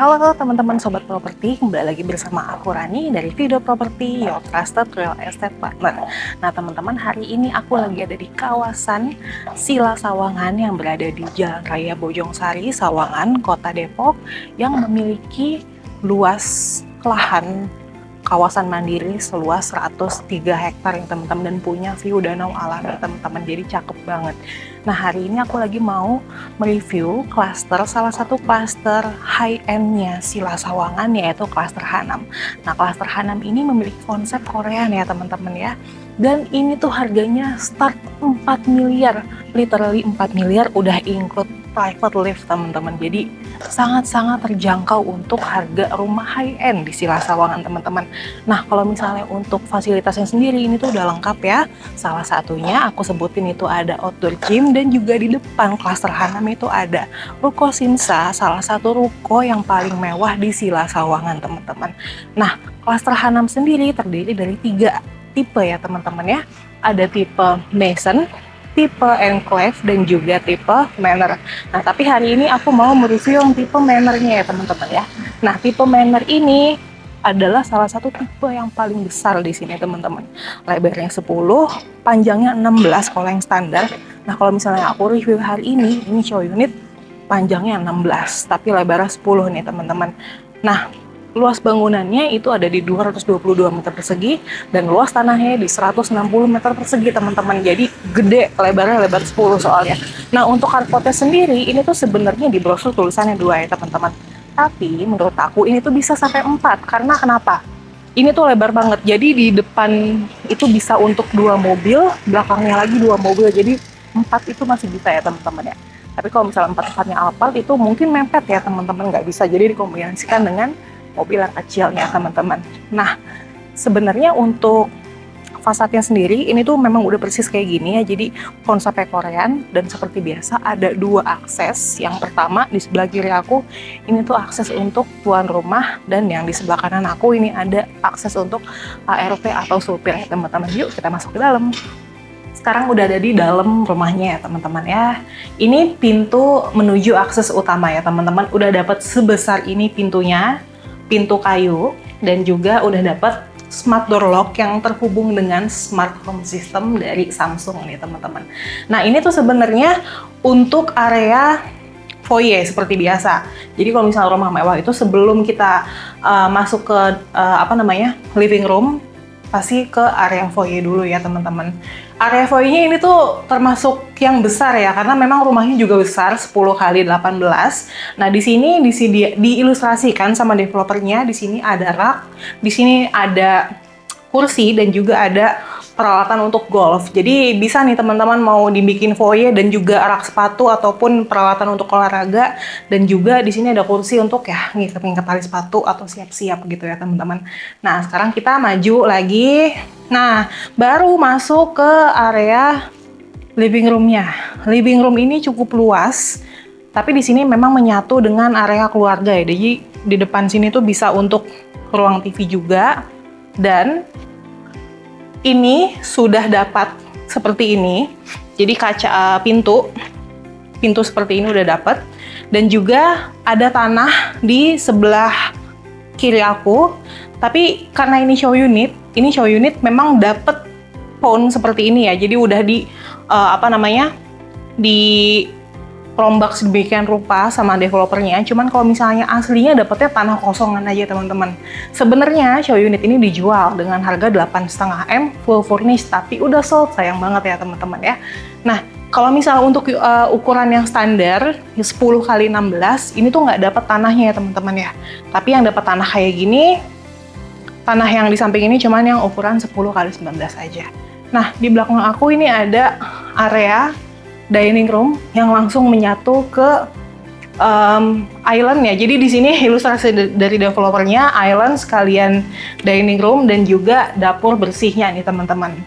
Halo teman-teman Sobat Properti, kembali lagi bersama aku Rani dari Video Property, Your Trusted Real Estate Partner. Nah teman-teman, hari ini aku lagi ada di kawasan Sila Sawangan yang berada di Jalan Raya Bojongsari, Sawangan, Kota Depok, yang memiliki luas lahan kawasan mandiri seluas 103 hektar ya teman-teman, dan punya view danau alami teman-teman, jadi cakep banget. Nah hari ini aku lagi mau mereview salah satu klaster high endnya Sila Sawangan, yaitu klaster Hanam. Nah klaster Hanam ini memiliki konsep Korean ya teman-teman ya, dan ini tuh harganya start 4 miliar, literally 4 miliar udah include private lift teman-teman, jadi sangat-sangat terjangkau untuk harga rumah high end di Sila Sawangan teman-teman. Nah kalau misalnya untuk fasilitasnya sendiri ini tuh udah lengkap ya. Salah satunya aku sebutin itu ada outdoor gym, dan juga di depan klaster Hanam itu ada Ruko Sinsa, salah satu ruko yang paling mewah di Sila Sawangan teman-teman. Nah klaster Hanam sendiri terdiri dari 3 tipe ya teman-teman ya. Ada tipe Maison, tipe Enclave, dan juga tipe Manor. Nah, tapi hari ini aku mau mereview yang tipe Manornya ya teman-teman ya. Nah, tipe Manor ini adalah salah satu tipe yang paling besar di sini teman-teman. Lebarnya 10, panjangnya 16 kalau yang standar. Nah, kalau misalnya aku review hari ini show unit panjangnya 16, tapi lebarnya 10 nih teman-teman. Nah, luas bangunannya itu ada di 222 meter persegi, dan luas tanahnya di 160 meter persegi teman-teman. Jadi gede, lebarnya lebar 10 soalnya. Nah untuk carportnya sendiri ini tuh sebenarnya di brosur tulisannya 2 ya teman-teman. Tapi menurut aku ini tuh bisa sampai 4, karena kenapa? Ini tuh lebar banget, jadi di depan itu bisa untuk 2 mobil, belakangnya lagi 2 mobil, jadi 4 itu masih bisa ya teman-teman ya. Tapi kalau misalnya 4-4-nya Alphard itu mungkin mepet ya teman-teman, nggak bisa, jadi dikombinasikan dengan mobil yang kecilnya teman-teman. Nah sebenarnya untuk fasadnya sendiri ini tuh memang udah persis kayak gini ya, jadi konsepnya Korean, dan seperti biasa ada 2 akses. Yang pertama di sebelah kiri aku ini tuh akses untuk tuan rumah, dan yang di sebelah kanan aku ini ada akses untuk ART atau supir ya teman-teman. Yuk kita masuk ke dalam. Sekarang udah ada di dalam rumahnya ya teman-teman ya. Ini pintu menuju akses utama ya teman-teman. Udah dapat sebesar ini pintunya, pintu kayu, dan juga udah dapat smart door lock yang terhubung dengan smart home system dari Samsung nih teman-teman. Nah ini tuh sebenarnya untuk area foyer seperti biasa. Jadi kalau misalnya rumah mewah itu sebelum kita masuk ke living room, pasti ke area foyer dulu ya teman-teman. Area foyernya ini tuh termasuk yang besar ya, karena memang rumahnya juga besar, 10 kali 18. Nah di sini diilustrasikan sama developernya. Di sini ada rak, di sini ada kursi, dan juga ada peralatan untuk golf. Jadi bisa nih teman-teman mau dibikin foyer dan juga rak sepatu ataupun peralatan untuk olahraga, dan juga di sini ada kursi untuk ya ngikat-ngikat tali sepatu atau siap-siap gitu ya teman-teman. Nah sekarang kita maju lagi. Nah baru masuk ke area living roomnya. Living room ini cukup luas, tapi di sini memang menyatu dengan area keluarga ya. Jadi di depan sini tuh bisa untuk ruang TV juga, dan ini sudah dapat seperti ini. Jadi kaca pintu seperti ini udah dapat, dan juga ada tanah di sebelah kiri aku. Tapi karena ini show unit memang dapat pohon seperti ini ya. Jadi udah dirombak sedemikian rupa sama developernya. Cuman kalau misalnya aslinya dapetnya tanah kosongan aja teman-teman. Sebenarnya show unit ini dijual dengan harga 8,5 M full furnished, tapi udah sold, sayang banget ya teman-teman ya. Nah kalau misalnya untuk ukuran yang standar 10 kali 16 ini tuh nggak dapat tanahnya ya teman-teman ya. Tapi yang dapat tanah kayak gini, tanah yang di samping ini cuman yang ukuran 10 kali 19 aja. Nah di belakang aku ini ada area dining room yang langsung menyatu ke island ya. Jadi di sini ilustrasi dari developernya, island sekalian dining room dan juga dapur bersihnya nih teman-teman.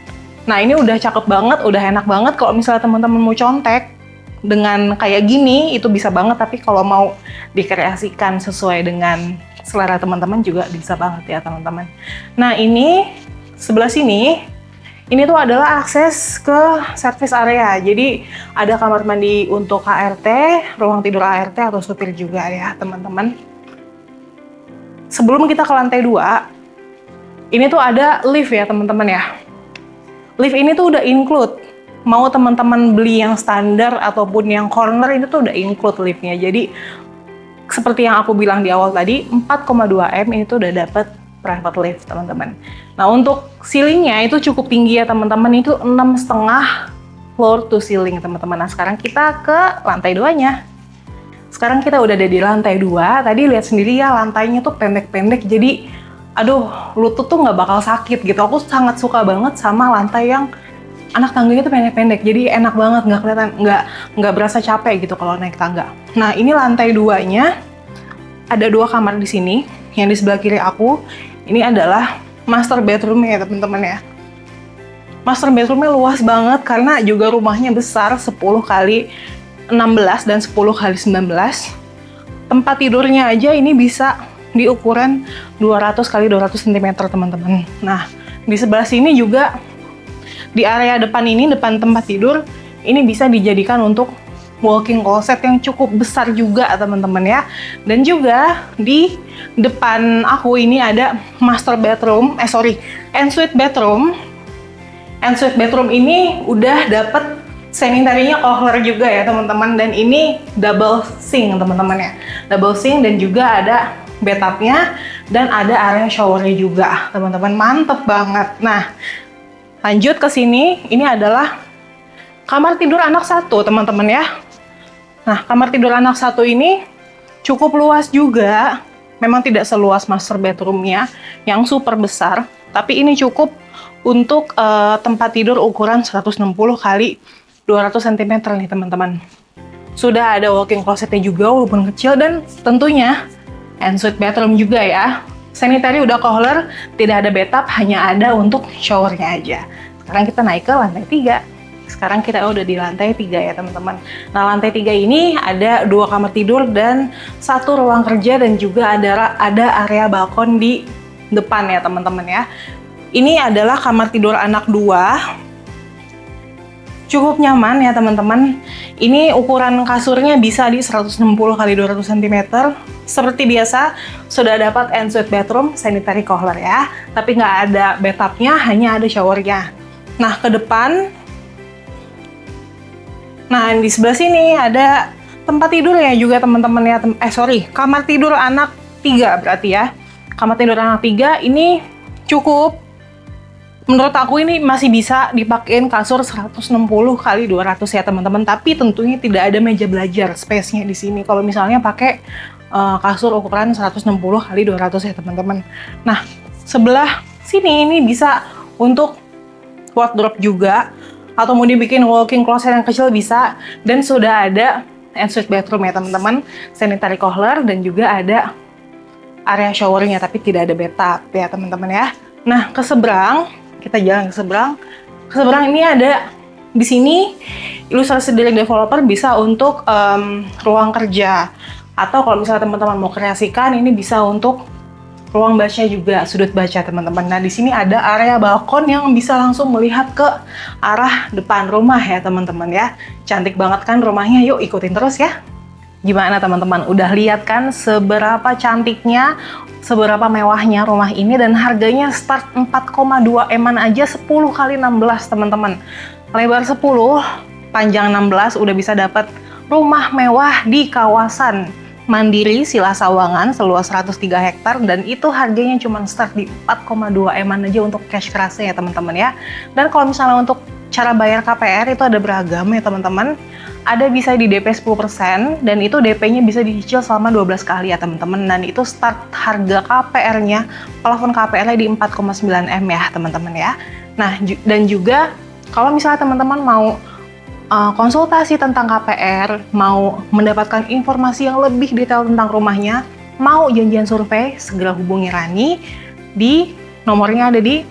Nah ini udah cakep banget, udah enak banget. Kalau misalnya teman-teman mau contek dengan kayak gini itu bisa banget, tapi kalau mau dikreasikan sesuai dengan selera teman-teman juga bisa banget ya teman-teman. Nah ini sebelah sini ini tuh adalah akses ke service area. Jadi ada kamar mandi untuk ART, ruang tidur ART atau supir juga ya teman-teman. sebelum kita ke lantai 2, ini tuh ada lift ya teman-teman ya. Lift ini tuh udah include. Mau teman-teman beli yang standar ataupun yang corner, ini tuh udah include liftnya. Jadi seperti yang aku bilang di awal tadi, 4,2 M ini tuh udah dapet private lift teman-teman. Nah untuk ceilingnya itu cukup tinggi ya teman-teman, itu 6,5 floor to ceiling teman-teman. Nah sekarang kita ke lantai 2-nya. Sekarang kita udah ada di lantai 2, tadi lihat sendiri ya lantainya tuh pendek-pendek, jadi aduh lutut tuh nggak bakal sakit gitu. Aku sangat suka banget sama lantai yang anak tangganya tuh pendek-pendek, jadi enak banget, nggak kelihatan, nggak berasa capek gitu kalau naik tangga. Nah ini lantai 2-nya, ada 2 kamar di sini. Yang di sebelah kiri aku, ini adalah master bedroom ya teman-teman ya. Master bedroomnya luas banget karena juga rumahnya besar, 10 kali 16 dan 10 kali 19. Tempat tidurnya aja ini bisa di ukuran 200 kali 200 cm teman-teman. Nah di sebelah sini juga, di area depan ini, depan tempat tidur, ini bisa dijadikan untuk walk-in closet yang cukup besar juga teman-teman ya. Dan juga di depan aku ini ada master bedroom, ensuite bedroom. Ensuite bedroom ini udah dapet sanitary-nya Kohler juga ya teman-teman, dan ini double sink teman-teman ya. Double sink dan juga ada bathtub-nya dan ada area shower-nya juga teman-teman, mantep banget. Nah lanjut ke sini, ini adalah kamar tidur anak 1 teman-teman ya. Nah kamar tidur anak 1 ini cukup luas juga, memang tidak seluas master bedroomnya yang super besar, tapi ini cukup untuk tempat tidur ukuran 160 kali 200 cm nih teman-teman. Sudah ada walk-in closet-nya juga walaupun kecil, dan tentunya ensuite bedroom juga ya. Sanitary udah Kohler, tidak ada bathtub, hanya ada untuk showernya aja. Sekarang kita naik ke lantai 3. Sekarang kita udah di lantai 3 ya teman-teman. Nah lantai 3 ini ada 2 kamar tidur dan 1 ruang kerja, dan juga ada area balkon di depan ya teman-teman ya. Ini adalah kamar tidur anak 2. Cukup nyaman ya teman-teman. Ini ukuran kasurnya bisa di 160 kali 200 cm. Seperti biasa, sudah dapat ensuite bedroom, sanitary Kohler ya. Tapi nggak ada bathtub-nya, hanya ada showernya. Nah, ke depan, nah di sebelah sini ada tempat tidur ya juga teman-teman ya. Kamar tidur anak 3 berarti ya. Kamar tidur anak 3 ini cukup, menurut aku ini masih bisa dipakein kasur 160 kali 200 ya teman-teman. Tapi tentunya tidak ada meja belajar space-nya di sini. Kalau misalnya pakai kasur ukuran 160 kali 200 ya teman-teman. Nah, sebelah sini ini bisa untuk wardrobe juga, atau mau dibikin walk-in closet yang kecil bisa. Dan sudah ada ensuite bedroom ya teman-teman, sanitary Kohler, dan juga ada area showernya, tapi tidak ada bathtub ya teman-teman ya. Nah, ke seberang, kita jalan ke seberang. Ke seberang ini ada, di sini ilustrasi dari developer bisa untuk ruang kerja, atau kalau misalnya teman-teman mau kreasikan, ini bisa untuk ruang baca juga, sudut baca teman-teman. Nah di sini ada area balkon yang bisa langsung melihat ke arah depan rumah ya teman-teman ya. Cantik banget kan rumahnya, yuk ikutin terus ya. Gimana teman-teman, udah lihat kan seberapa cantiknya, seberapa mewahnya rumah ini, dan harganya start 4,2 M-an aja, 10 kali 16 teman-teman. Lebar 10, panjang 16, udah bisa dapat rumah mewah di kawasan Mandiri Sila Sawangan seluas 103 hektar, dan itu harganya cuma start di 4,2 M-an aja untuk cash kerasnya ya teman-teman ya. Dan kalau misalnya untuk cara bayar KPR itu ada beragam ya teman-teman. Ada bisa di DP 10%, dan itu DP-nya bisa dicicil selama 12 kali ya teman-teman. Dan itu start harga KPR-nya, plafon KPR-nya di 4,9 M ya teman-teman ya. Nah, dan juga kalau misalnya teman-teman mau konsultasi tentang KPR, mau mendapatkan informasi yang lebih detail tentang rumahnya, mau janjian survei, segera hubungi Rani di nomornya ada di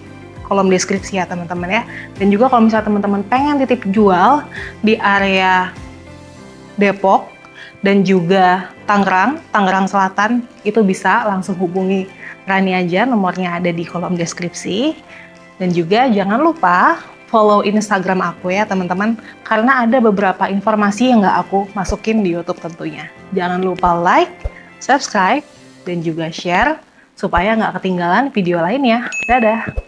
kolom deskripsi ya teman-teman ya. Dan juga kalau misalnya teman-teman pengen titip jual di area Depok dan juga Tangerang Selatan, itu bisa langsung hubungi Rani aja, nomornya ada di kolom deskripsi. Dan juga jangan lupa follow Instagram aku ya teman-teman, karena ada beberapa informasi yang nggak aku masukin di YouTube tentunya. Jangan lupa like, subscribe, dan juga share supaya nggak ketinggalan video lainnya. Dadah!